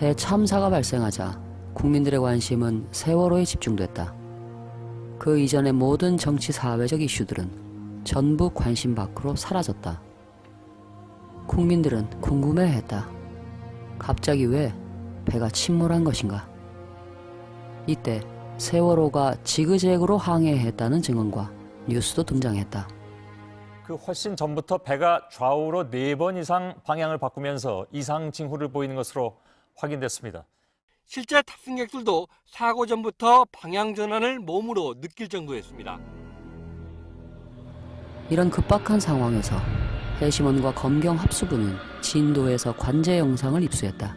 대참사가 발생하자 국민들의 관심은 세월호에 집중됐다. 그 이전의 모든 정치 사회적 이슈들은 전부 관심 밖으로 사라졌다. 국민들은 궁금해했다. 갑자기 왜 배가 침몰한 것인가? 이때 세월호가 지그재그로 항해했다는 증언과 뉴스도 등장했다. 그 훨씬 전부터 배가 좌우로 4번 이상 방향을 바꾸면서 이상 징후를 보이는 것으로 확인됐습니다. 실제 탑승객들도 사고 전부터 방향 전환을 몸으로 느낄 정도였습니다. 이런 급박한 상황에서 해심원과 검경 합수부는 진도에서 관제 영상을 입수했다.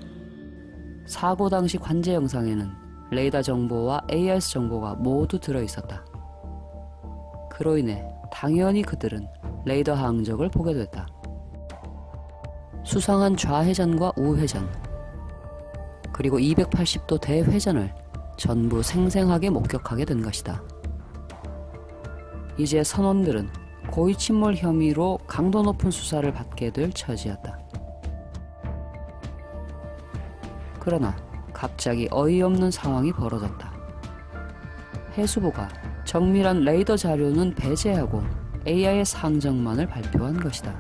사고 당시 관제 영상에는 레이더 정보와 AIS 정보가 모두 들어있었다. 그로 인해 당연히 그들은 레이더 항적을 보게 됐다. 수상한 좌회전과 우회전, 그리고 280도 대회전을 전부 생생하게 목격하게 된 것이다. 이제 선원들은 고의 침몰 혐의로 강도 높은 수사를 받게 될 처지였다. 그러나 갑자기 어이없는 상황이 벌어졌다. 해수부가 정밀한 레이더 자료는 배제하고 AIS 항적만을 발표한 것이다.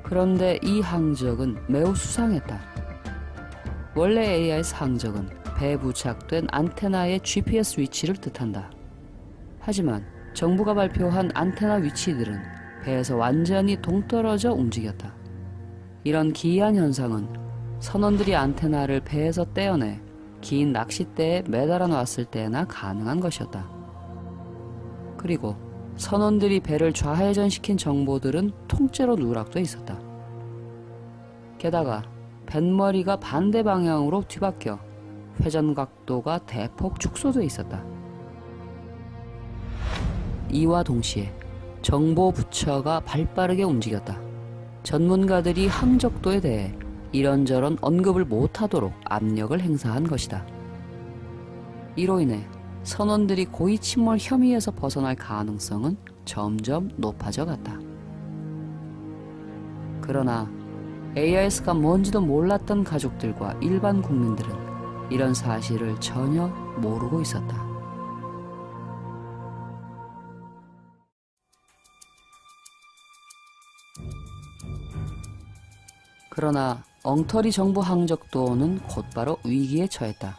그런데 이 항적은 매우 수상했다. 원래 AIS 항적은 배에 부착된 안테나의 GPS 위치를 뜻한다. 하지만 정부가 발표한 안테나 위치들은 배에서 완전히 동떨어져 움직였다. 이런 기이한 현상은 선원들이 안테나를 배에서 떼어내 긴 낚싯대에 매달아 놨을 때나 가능한 것이었다. 그리고 선원들이 배를 좌회전시킨 정보들은 통째로 누락돼 있었다. 게다가 뱃머리가 반대 방향으로 뒤바뀌어 회전 각도가 대폭 축소돼 있었다. 이와 동시에 정보 부처가 발빠르게 움직였다. 전문가들이 항적도에 대해 이런저런 언급을 못하도록 압력을 행사한 것이다. 이로 인해 선원들이 고의 침몰 혐의에서 벗어날 가능성은 점점 높아져 갔다. 그러나 AIS가 뭔지도 몰랐던 가족들과 일반 국민들은 이런 사실을 전혀 모르고 있었다. 그러나 엉터리 정부 항적도는 곧바로 위기에 처했다.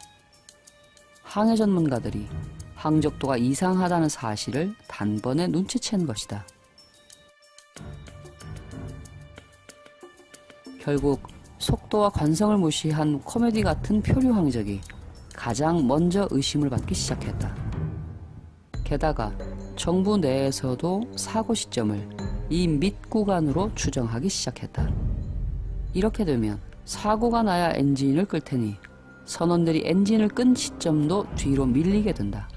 항해 전문가들이 항적도가 이상하다는 사실을 단번에 눈치챈 것이다. 결국 속도와 관성을 무시한 코미디 같은 표류 항적이 가장 먼저 의심을 받기 시작했다. 게다가 정부 내에서도 사고 시점을 이 밑 구간으로 추정하기 시작했다. 이렇게 되면 사고가 나야 엔진을 끌 테니 선원들이 엔진을 끈 시점도 뒤로 밀리게 된다.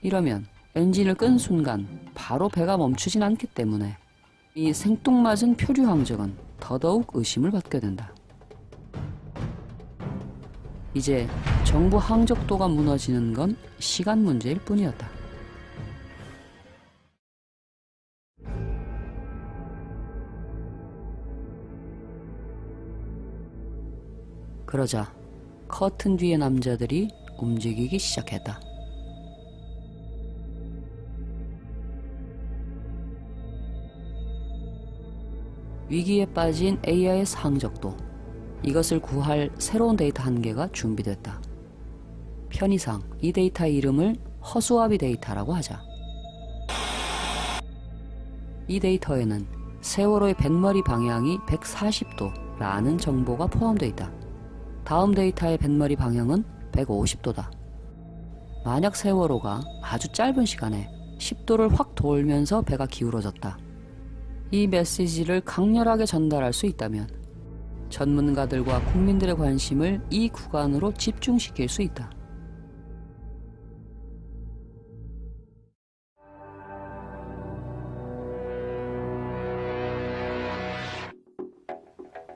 이러면 엔진을 끈 순간 바로 배가 멈추진 않기 때문에 이 생뚱맞은 표류 항적은 더더욱 의심을 받게 된다. 이제 정부 항적도가 무너지는 건 시간 문제일 뿐이었다. 그러자 커튼 뒤의 남자들이 움직이기 시작했다. 위기에 빠진 AIS 항적도, 이것을 구할 새로운 데이터 한 개가 준비됐다. 편의상 이 데이터의 이름을 허수아비 데이터라고 하자. 이 데이터에는 세월호의 뱃머리 방향이 140도라는 정보가 포함되어 있다. 다음 데이터의 뱃머리 방향은 150도다. 만약 세월호가 아주 짧은 시간에 10도를 확 돌면서 배가 기울어졌다. 이 메시지를 강렬하게 전달할 수 있다면 전문가들과 국민들의 관심을 이 구간으로 집중시킬 수 있다.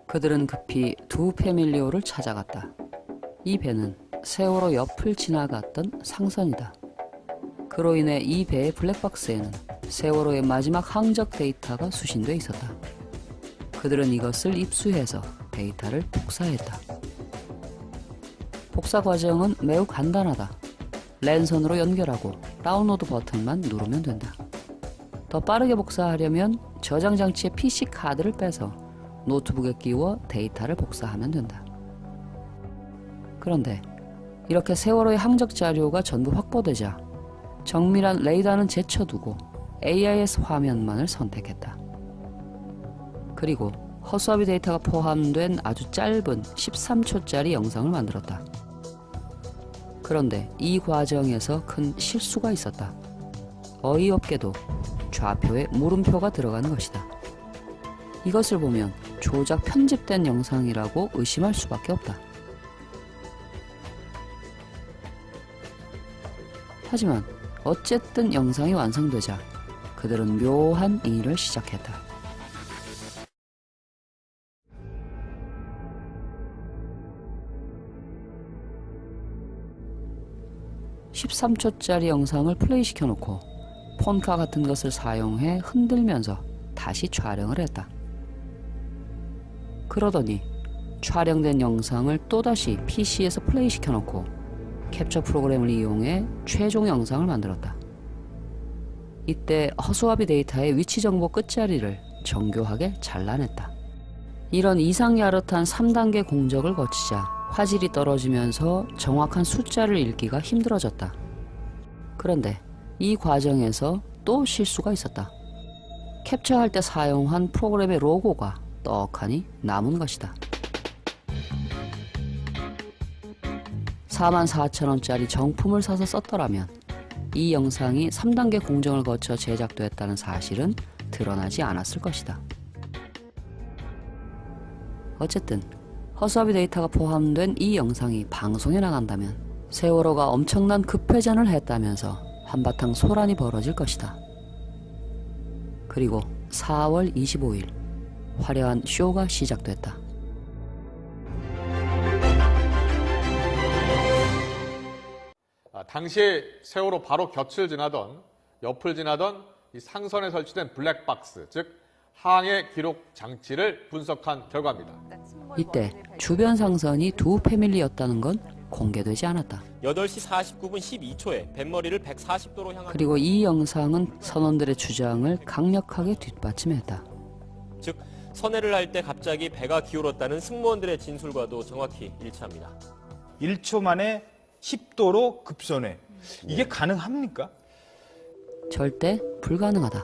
그들은 급히 두 패밀리오를 찾아갔다. 이 배는 세월호 옆을 지나갔던 상선이다. 그로 인해 이 배의 블랙박스에는 세월호의 마지막 항적 데이터가 수신돼 있었다. 그들은 이것을 입수해서 데이터를 복사했다. 복사 과정은 매우 간단하다. 랜선으로 연결하고 다운로드 버튼만 누르면 된다. 더 빠르게 복사하려면 저장 장치의 PC 카드를 빼서 노트북에 끼워 데이터를 복사하면 된다. 그런데 이렇게 세월호의 항적 자료가 전부 확보되자 정밀한 레이더는 제쳐두고 AIS 화면만을 선택했다. 그리고 허수아비 데이터가 포함된 아주 짧은 13초짜리 영상을 만들었다. 그런데 이 과정에서 큰 실수가 있었다. 어이없게도 좌표에 물음표가 들어가는 것이다. 이것을 보면 조작 편집된 영상이라고 의심할 수밖에 없다. 하지만 어쨌든 영상이 완성되자 그들은 묘한 일을 시작했다. 13초짜리 영상을 플레이시켜 놓고 폰카 같은 것을 사용해 흔들면서 다시 촬영을 했다. 그러더니 촬영된 영상을 또다시 PC에서 플레이시켜 놓고 캡처 프로그램을 이용해 최종 영상을 만들었다. 이때 허수아비 데이터의 위치 정보 끝자리를 정교하게 잘라냈다. 이런 이상야릇한 3단계 공적을 거치자 화질이 떨어지면서 정확한 숫자를 읽기가 힘들어졌다. 그런데 이 과정에서 또 실수가 있었다. 캡처할 때 사용한 프로그램의 로고가 떡하니 남은 것이다. 44,000원짜리 정품을 사서 썼더라면 이 영상이 3단계 공정을 거쳐 제작됐다는 사실은 드러나지 않았을 것이다. 어쨌든 허수아비 데이터가 포함된 이 영상이 방송에 나간다면 세월호가 엄청난 급회전을 했다면서 한바탕 소란이 벌어질 것이다. 그리고 4월 25일 화려한 쇼가 시작됐다. 당시에 세월호 바로 곁을 지나던 옆을 지나던 이 상선에 설치된 블랙박스, 즉 항해 기록 장치를 분석한 결과입니다. 이때 주변 상선이 두 패밀리였다는 건 공개되지 않았다. 8시 49분 12초에 뱃머리를 140도로 향한 그리고 이 영상은 선원들의 주장을 강력하게 뒷받침했다. 즉 선회를 할 때 갑자기 배가 기울었다는 승무원들의 진술과도 정확히 일치합니다. 1초 만에 10도로 급선회. 이게 가능합니까? 절대 불가능하다.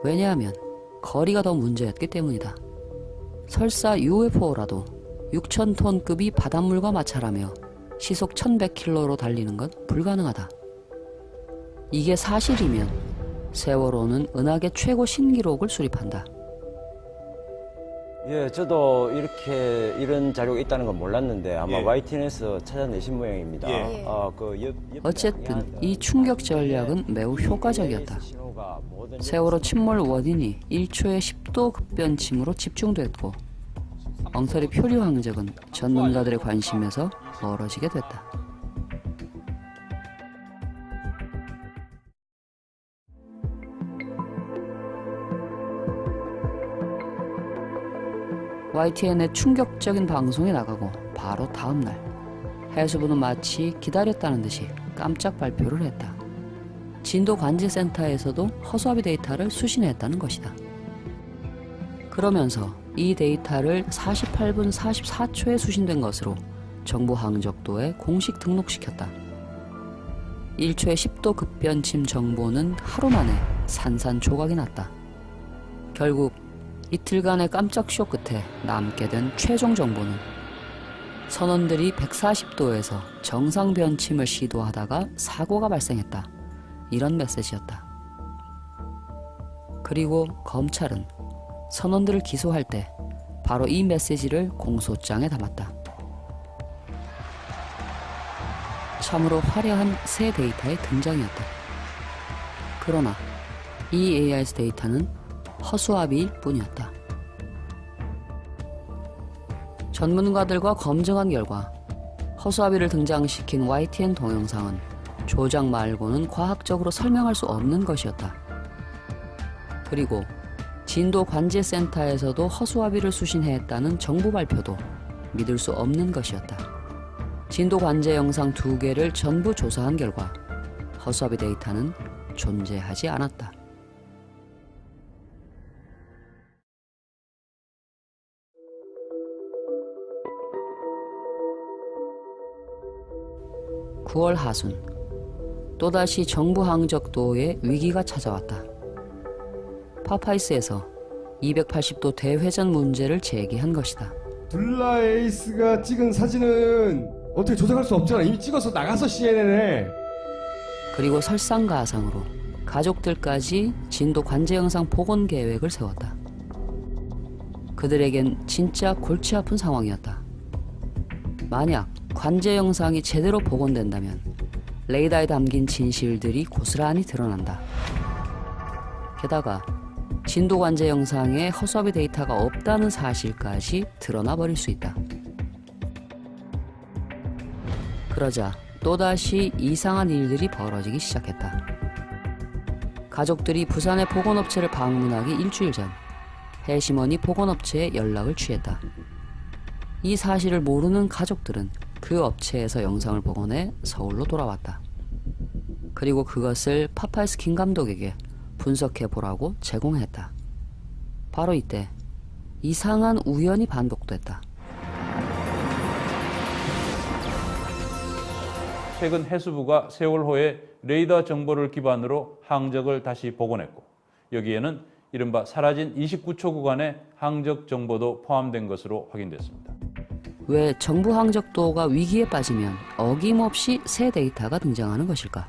왜냐하면 거리가 더 문제였기 때문이다. 설사 UFO라도 6,000톤급이 바닷물과 마찰하며 시속 1,100km로 달리는 건 불가능하다. 이게 사실이면 세월호는 은하계 최고 신기록을 수립한다. 예, 저도 이런 자료가 있다는 건 몰랐는데 아마 예. YTN에서 찾아내신 모양입니다. 예. 어쨌든 이 충격 전략은 매우 효과적이었다. 세월호 침몰 원인이 1초에 10도 급변침으로 집중됐고 엉터리 표류 항적은 전문가들의 관심에서 멀어지게 됐다. YTN의 충격적인 방송이 나가고 바로 다음날 해수부는 마치 기다렸다는 듯이 깜짝 발표를 했다. 진도 관제센터에서도 허수아비 데이터를 수신했다는 것이다. 그러면서 이 데이터를 48분 44초에 수신된 것으로 정부 항적도에 공식 등록시켰다. 1초에 10도 급변침 정보는 하루 만에 산산조각이 났다. 결국 이틀간의 깜짝 쇼 끝에 남게 된 최종 정보는 선원들이 140도에서 정상 변침을 시도하다가 사고가 발생했다. 이런 메시지였다. 그리고 검찰은 선원들을 기소할 때 바로 이 메시지를 공소장에 담았다. 참으로 화려한 새 데이터의 등장이었다. 그러나 이 AIS 데이터는 허수아비일 뿐이었다. 전문가들과 검증한 결과 허수아비를 등장시킨 YTN 동영상은 조작 말고는 과학적으로 설명할 수 없는 것이었다. 그리고 진도 관제센터에서도 허수아비를 수신했다는 정부 발표도 믿을 수 없는 것이었다. 진도 관제 영상 2개를 전부 조사한 결과 허수아비 데이터는 존재하지 않았다. (9월) 하순, 또다시 정부 항적도에 위기가 찾아왔다. 파파이스에서 280도 대회전 문제를 제기한 것이다. 둘라 에이스가 찍은 사진은 어떻게 조작할 수 없잖아. 이미 찍어서 나가서 CNN에. 그리고 설상가상으로 가족들까지 진도 관제 영상 복원 계획을 세웠다. 그들에겐 진짜 골치 아픈 상황이었다. 만약 관제 영상이 제대로 복원된다면 레이더에 담긴 진실들이 고스란히 드러난다. 게다가 진도 관제 영상에 허수아비 데이터가 없다는 사실까지 드러나 버릴 수 있다. 그러자 또다시 이상한 일들이 벌어지기 시작했다. 가족들이 부산의 복원업체를 방문하기 일주일 전 해시머니 복원업체에 연락을 취했다. 이 사실을 모르는 가족들은 그 업체에서 영상을 복원해 서울로 돌아왔다. 그리고 그것을 파파이스 김 감독에게 분석해보라고 제공했다. 바로 이때 이상한 우연이 반복됐다. 최근 해수부가 세월호의 레이더 정보를 기반으로 항적을 다시 복원했고 여기에는 이른바 사라진 29초 구간의 항적 정보도 포함된 것으로 확인됐습니다. 왜 정부 항적도가 위기에 빠지면 어김없이 새 데이터가 등장하는 것일까?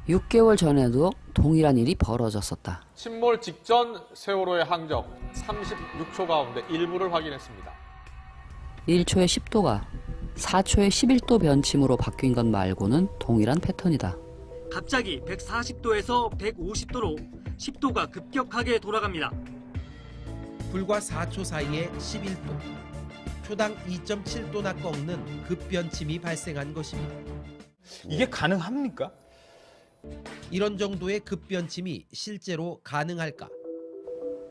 6개월 전에도 동일한 일이 벌어졌었다. 침몰 직전 세월호의 항적 36초 가운데 일부를 확인했습니다. 1초의 10도가 4초의 11도 변침으로 바뀐 것 말고는 동일한 패턴이다. 갑자기 140도에서 150도로 10도가 급격하게 돌아갑니다. 불과 4초 사이에 11도, 초당 2.7도나 꺾는 급변침이 발생한 것입니다. 이게 가능합니까? 이런 정도의 급변침이 실제로 가능할까?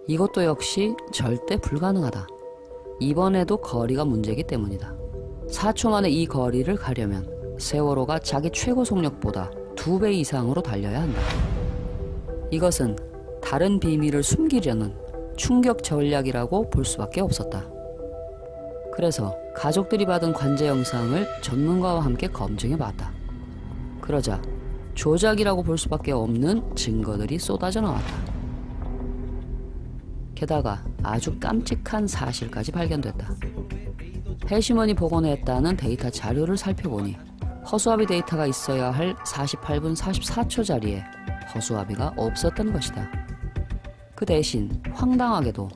이것도 역시 절대 불가능하다. 이번에도 거리가 문제이기 때문이다. 4초 만에 이 거리를 가려면 세월호가 자기 최고 속력보다 2배 이상으로 달려야 한다. 이것은 다른 비밀을 숨기려는 충격 전략이라고 볼 수밖에 없었다. 그래서 가족들이 받은 관제 영상을 전문가와 함께 검증해봤다. 그러자 조작이라고 볼 수밖에 없는 증거들이 쏟아져 나왔다. 게다가 아주 깜찍한 사실까지 발견됐다. 해시머니 복원했다는 데이터 자료를 살펴보니 허수아비 데이터가 있어야 할 48분 44초 자리에 허수아비가 없었던 것이다. 그 대신 황당하게도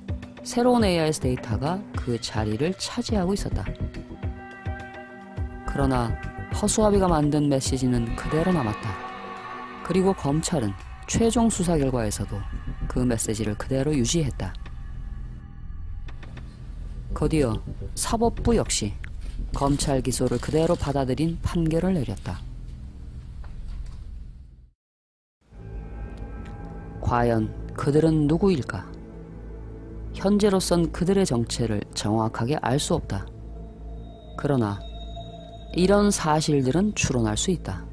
새로운 AIS 데이터가 그 자리를 차지하고 있었다. 그러나 허수아비가 만든 메시지는 그대로 남았다. 그리고 검찰은 최종 수사 결과에서도 그 메시지를 그대로 유지했다. 곧이어 사법부 역시 검찰 기소를 그대로 받아들인 판결을 내렸다. 과연 그들은 누구일까? 현재로선 그들의 정체를 정확하게 알 수 없다. 그러나 이런 사실들은 추론할 수 있다.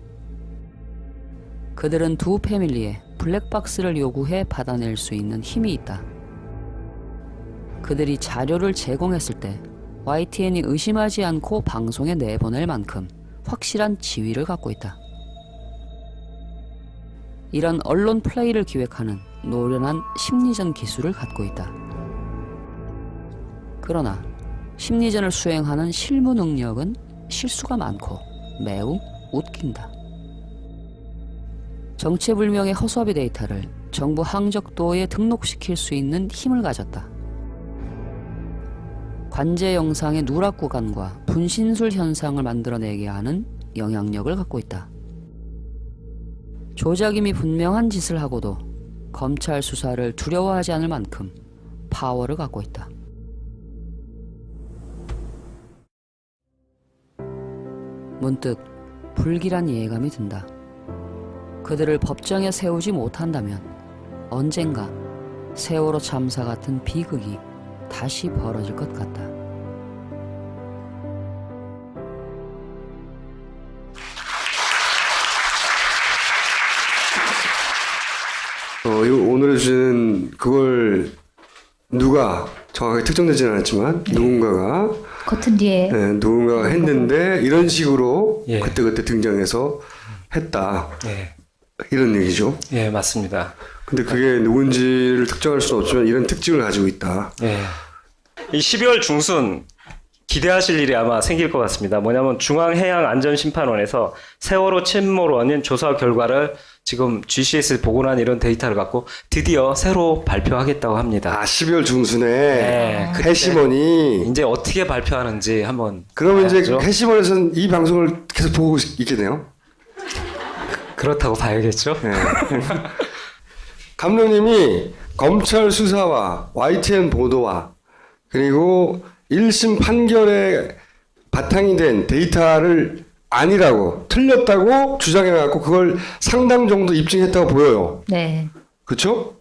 그들은 두 패밀리에 블랙박스를 요구해 받아낼 수 있는 힘이 있다. 그들이 자료를 제공했을 때 YTN이 의심하지 않고 방송에 내보낼 만큼 확실한 지위를 갖고 있다. 이런 언론 플레이를 기획하는 노련한 심리전 기술을 갖고 있다. 그러나 심리전을 수행하는 실무 능력은 실수가 많고 매우 웃긴다. 정체불명의 허수아비 데이터를 정부 항적도에 등록시킬 수 있는 힘을 가졌다. 관제 영상의 누락 구간과 분신술 현상을 만들어내게 하는 영향력을 갖고 있다. 조작임이 분명한 짓을 하고도 검찰 수사를 두려워하지 않을 만큼 파워를 갖고 있다. 문득 불길한 예감이 든다. 그들을 법정에 세우지 못한다면 언젠가 세월호 참사 같은 비극이 다시 벌어질 것 같다. 오늘의 주제는 그걸 누가 정확하게 특정되지는 않았지만 누군가가 커튼 뒤에 누군가가 했는데 이런 식으로 그때그때 등장해서 했다. 이런 얘기죠. 예, 맞습니다. 근데 그게 누군지를 특정할 수는 없지만 이런 특징을 가지고 있다. 이 12월 중순 기대하실 일이 아마 생길 것 같습니다. 뭐냐면 중앙해양안전심판원에서 세월호 침몰원인 조사 결과를 지금 GCS에 복원한 이런 데이터를 갖고 드디어 새로 발표하겠다고 합니다. 12월 중순에 해심원이 이제 어떻게 발표하는지 한번 그러면 봐야죠. 이제 해심원에서는 이 방송을 계속 보고 있겠네요. 그렇다고 봐야겠죠. 감독님이 검찰 수사와 YTN 보도와 그리고 1심 판결에 바탕이 된 데이터를 아니라고 틀렸다고 주장해갖고 그걸 상당 정도 입증했다고 보여요. 네. 그렇죠?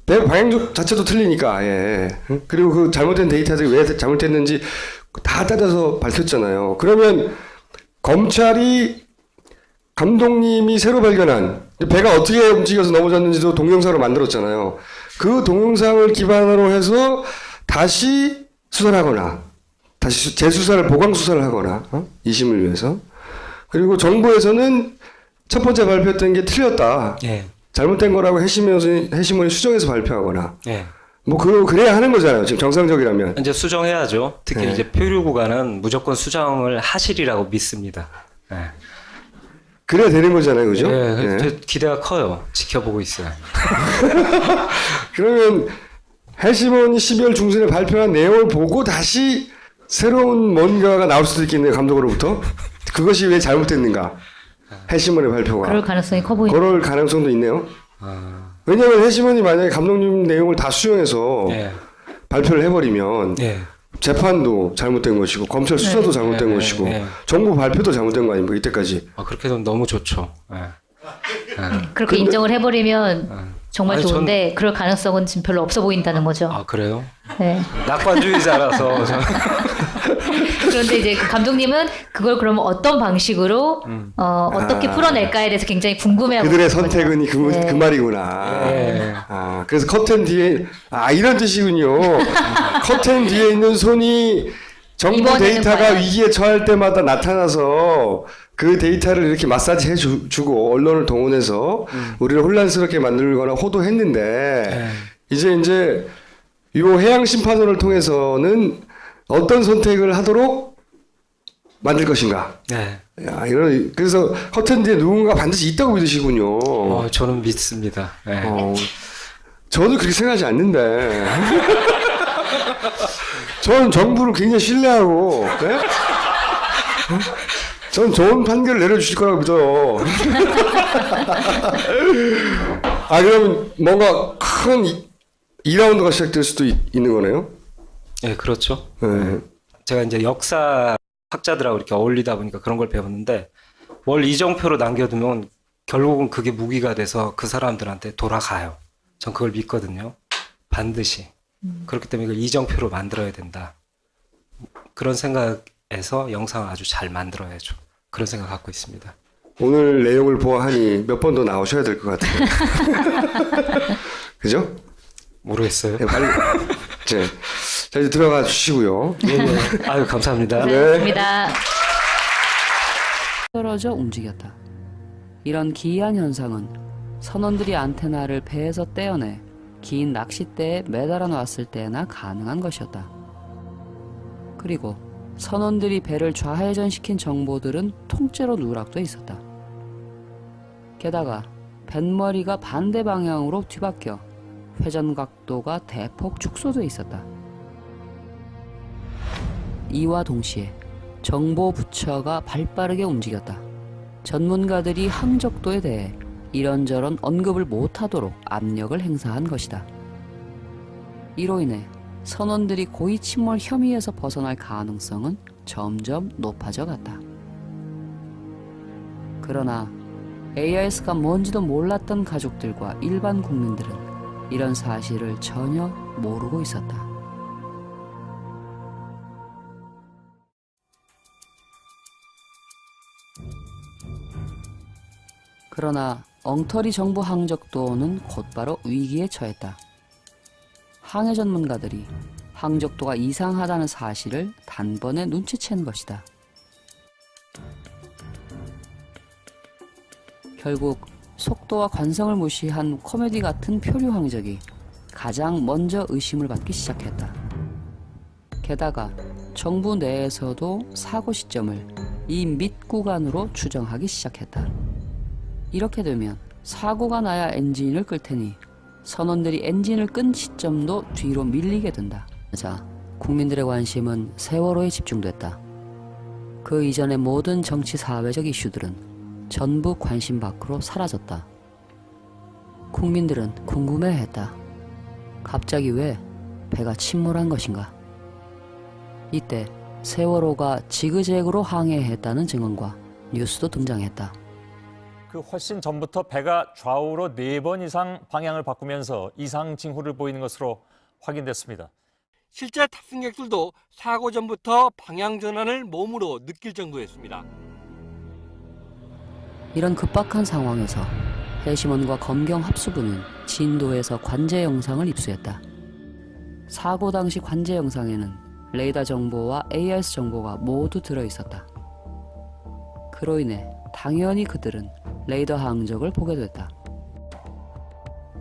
내 방향 자체도 틀리니까 아예. 그리고 그 잘못된 데이터들이 왜 잘못됐는지 다 따져서 밝혔잖아요. 그러면 검찰이 감독님이 새로 발견한 배가 어떻게 움직여서 넘어졌는지도 동영상으로 만들었잖아요. 그 동영상을 기반으로 해서 다시 수사를 하거나 다시 재수사를 보강 수사를 하거나 2심을 위해서 그리고 정부에서는 첫 번째 발표했던 게 틀렸다. 잘못된 거라고 해심원이 수정해서 발표하거나 뭐 그래야 하는 거잖아요. 지금 정상적이라면 이제 수정해야죠. 특히 이제 표류 구간은 무조건 수정을 하시리라고 믿습니다. 그래야 되는 거잖아요, 그죠? 기대가 커요. 지켜보고 있어요. 그러면 해심원이 12월 중순에 발표한 내용을 보고 다시 새로운 뭔가가 나올 수도 있겠네요, 감독으로부터. 그것이 왜 잘못됐는가? 해심원의 발표가. 그럴 가능성이 커 보인다. 그럴 가능성도 있네요. 왜냐하면 해심원이 만약에 감독님 내용을 다 수용해서 발표를 해버리면 재판도 잘못된 것이고 검찰 수사도 잘못된 것이고 정부 발표도 잘못된 거 아닙니까 이때까지. 그렇게 되면 너무 좋죠. 그렇게 인정을 해버리면 정말 좋은데 그럴 가능성은 지금 별로 없어 보인다는 거죠. 그래요? 네. 낙관주의자라서. 그런데 이제 감독님은 그걸 그러면 어떤 방식으로 어떻게 풀어낼까에 대해서 굉장히 궁금해하고 그들의 있는 거죠. 선택은 그 말이구나. 그래서 커튼 뒤에 이런 뜻이군요. 커튼 뒤에 있는 손이 정부 데이터가 위기에 처할 때마다 나타나서 그 데이터를 이렇게 마사지 해주고 언론을 동원해서 우리를 혼란스럽게 만들거나 호도했는데 이제 이 해양심판원을 통해서는 어떤 선택을 하도록 만들 것인가. 그래서 커튼 뒤에 누군가 반드시 있다고 믿으시군요. 저는 믿습니다. 저도 그렇게 생각하지 않는데. 저는 정부를 굉장히 신뢰하고, 저는 좋은 판결을 내려주실 거라고 믿어요. 그러면 뭔가 큰 2라운드가 시작될 수도 있는 거네요? 그렇죠. 제가 이제 역사 학자들하고 이렇게 어울리다 보니까 그런 걸 배웠는데 뭘 이정표로 남겨두면 결국은 그게 무기가 돼서 그 사람들한테 돌아가요. 전 그걸 믿거든요. 반드시. 그렇기 때문에 이걸 이정표로 만들어야 된다. 그런 생각에서 영상을 아주 잘 만들어야죠. 그런 생각 갖고 있습니다. 오늘 내용을 보아하니 몇 번 더 나오셔야 될 것 같아요. 그죠? 모르겠어요. 빨리. 자, 이제 들어가 주시고요. 아유, 감사합니다. 감사합니다. 떨어져 움직였다. 이런 기이한 현상은 선원들이 안테나를 배에서 떼어내 긴 낚싯대에 매달아 놨을 때나 가능한 것이었다. 그리고 선원들이 배를 좌회전시킨 정보들은 통째로 누락돼 있었다. 게다가 뱃머리가 반대 방향으로 뒤바뀌어 회전 각도가 대폭 축소돼 있었다. 이와 동시에 정보 부처가 발빠르게 움직였다. 전문가들이 항적도에 대해 이런저런 언급을 못하도록 압력을 행사한 것이다. 이로 인해 선원들이 고의 침몰 혐의에서 벗어날 가능성은 점점 높아져 갔다. 그러나 AIS가 뭔지도 몰랐던 가족들과 일반 국민들은 이런 사실을 전혀 모르고 있었다. 그러나 엉터리 정부 항적도는 곧바로 위기에 처했다. 항해 전문가들이 항적도가 이상하다는 사실을 단번에 눈치챈 것이다. 결국 속도와 관성을 무시한 코미디 같은 표류 항적이 가장 먼저 의심을 받기 시작했다. 게다가 정부 내에서도 사고 시점을 이 밑 구간으로 추정하기 시작했다. 이렇게 되면 사고가 나야 엔진을 끌 테니 선원들이 엔진을 끈 시점도 뒤로 밀리게 된다. 자, 국민들의 관심은 세월호에 집중됐다. 그 이전의 모든 정치 사회적 이슈들은 전부 관심 밖으로 사라졌다. 국민들은 궁금해했다. 갑자기 왜 배가 침몰한 것인가? 이때 세월호가 지그재그로 항해했다는 증언과 뉴스도 등장했다. 그 훨씬 전부터 배가 좌우로 4번 이상 방향을 바꾸면서 이상 징후를 보이는 것으로 확인됐습니다. 실제 탑승객들도 사고 전부터 방향 전환을 몸으로 느낄 정도였습니다. 이런 급박한 상황에서 해심원과 검경 합수부는 진도에서 관제 영상을 입수했다. 사고 당시 관제 영상에는 레이더 정보와 AIS 정보가 모두 들어있었다. 그로 인해 당연히 그들은 레이더 항적을 보게 됐다.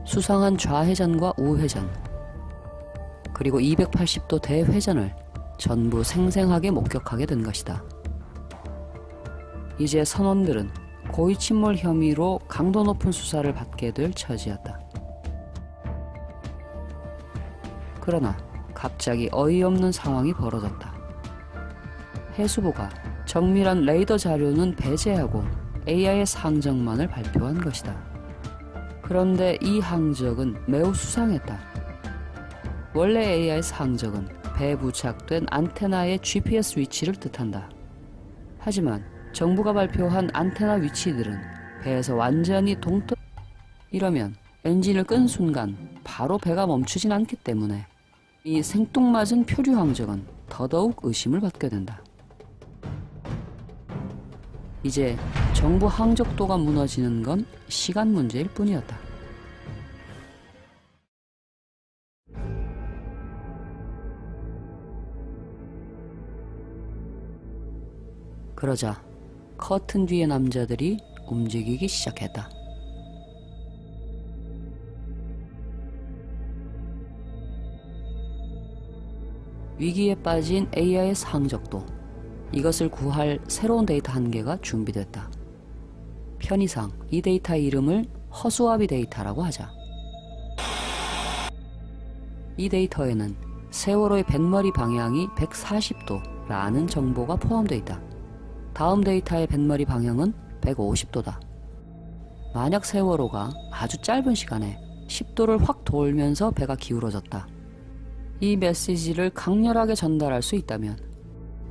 수상한 좌회전과 우회전, 그리고 280도 대회전을 전부 생생하게 목격하게 된 것이다. 이제 선원들은 고의 침몰 혐의로 강도 높은 수사를 받게 될 처지였다. 그러나 갑자기 어이없는 상황이 벌어졌다. 해수부가 정밀한 레이더 자료는 배제하고 AIS 항적만을 발표한 것이다. 그런데 이 항적은 매우 수상했다. 원래 AIS 항적은 배에 부착된 안테나의 GPS 위치를 뜻한다. 하지만 정부가 발표한 안테나 위치들은 배에서 완전히 동떨... 이러면 엔진을 끈 순간 바로 배가 멈추진 않기 때문에 이 생뚱맞은 표류 항적은 더더욱 의심을 받게 된다. 이제 정부 항적도가 무너지는 건 시간 문제일 뿐이었다. 그러자 커튼 뒤의 남자들이 움직이기 시작했다. 위기에 빠진 AIS 항적도, 이것을 구할 새로운 데이터 한 개가 준비됐다. 편의상 이 데이터의 이름을 허수아비 데이터라고 하자. 이 데이터에는 세월호의 뱃머리 방향이 140도라는 정보가 포함되어 있다. 다음 데이터의 뱃머리 방향은 150도다. 만약 세월호가 아주 짧은 시간에 10도를 확 돌면서 배가 기울어졌다. 이 메시지를 강렬하게 전달할 수 있다면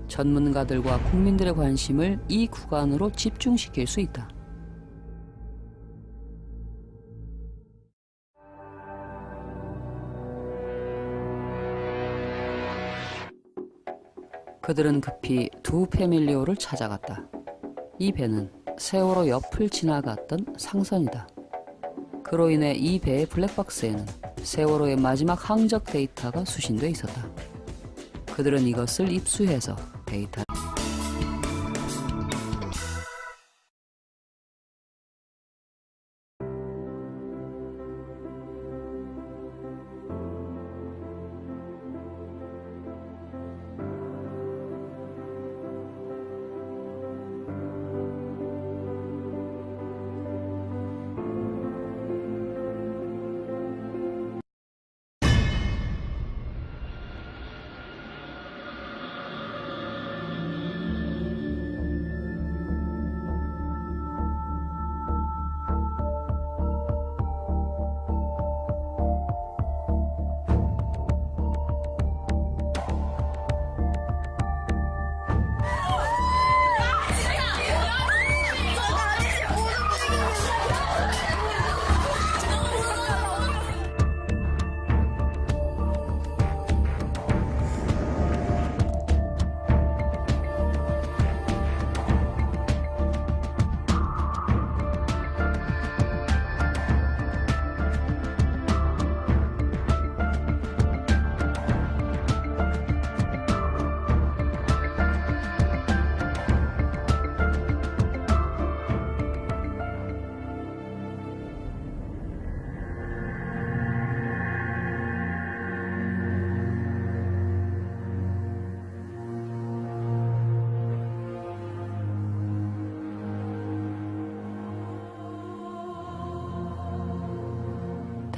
전문가들과 국민들의 관심을 이 구간으로 집중시킬 수 있다. 그들은 급히 두 패밀리오를 찾아갔다. 이 배는 세월호 옆을 지나갔던 상선이다. 그로 인해 이 배의 블랙박스에는 세월호의 마지막 항적 데이터가 수신돼 있었다. 그들은 이것을 입수해서 데이터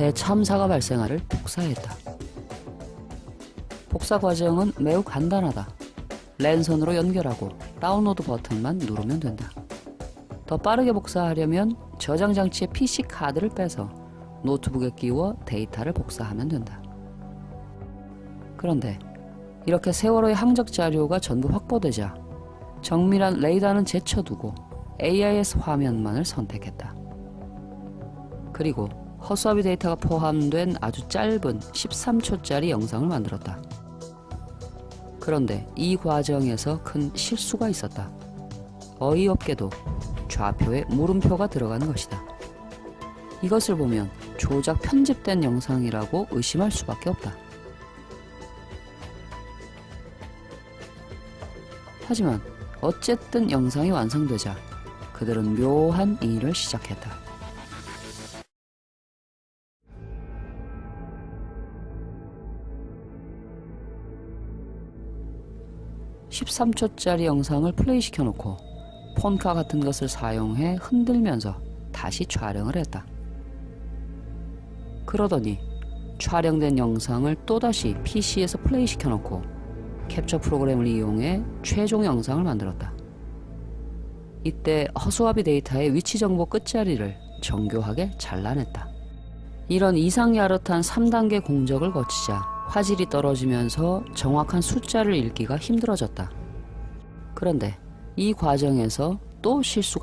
대참사가 발생하를 복사했다. 복사 과정은 매우 간단하다. 랜선으로 연결하고 다운로드 버튼만 누르면 된다. 더 빠르게 복사하려면 저장 장치의 PC 카드를 빼서 노트북에 끼워 데이터를 복사하면 된다. 그런데 이렇게 세월호의 항적 자료가 전부 확보되자 정밀한 레이더는 제쳐두고 AIS 화면만을 선택했다. 그리고 허수아비 데이터가 포함된 아주 짧은 13초짜리 영상을 만들었다. 그런데 이 과정에서 큰 실수가 있었다. 어이없게도 좌표에 물음표가 들어가는 것이다. 이것을 보면 조작 편집된 영상이라고 의심할 수밖에 없다. 하지만 어쨌든 영상이 완성되자 그들은 묘한 일을 시작했다. (13초짜리) 영상을 플레이시켜 놓고 폰카 같은 것을 사용해 흔들면서 다시 촬영을 했다. 그러더니 촬영된 영상을 또다시 PC에서 플레이시켜 놓고 캡처 프로그램을 이용해 최종 영상을 만들었다. 이때 허수아비 데이터의 위치 정보 끝자리를 정교하게 잘라냈다. 이런 이상야릇한 3단계 공적을 거치자 화질이 떨어지면서 정확한 숫자를 읽기가 힘들어졌다. 그런데 이 과정에서 또 실수가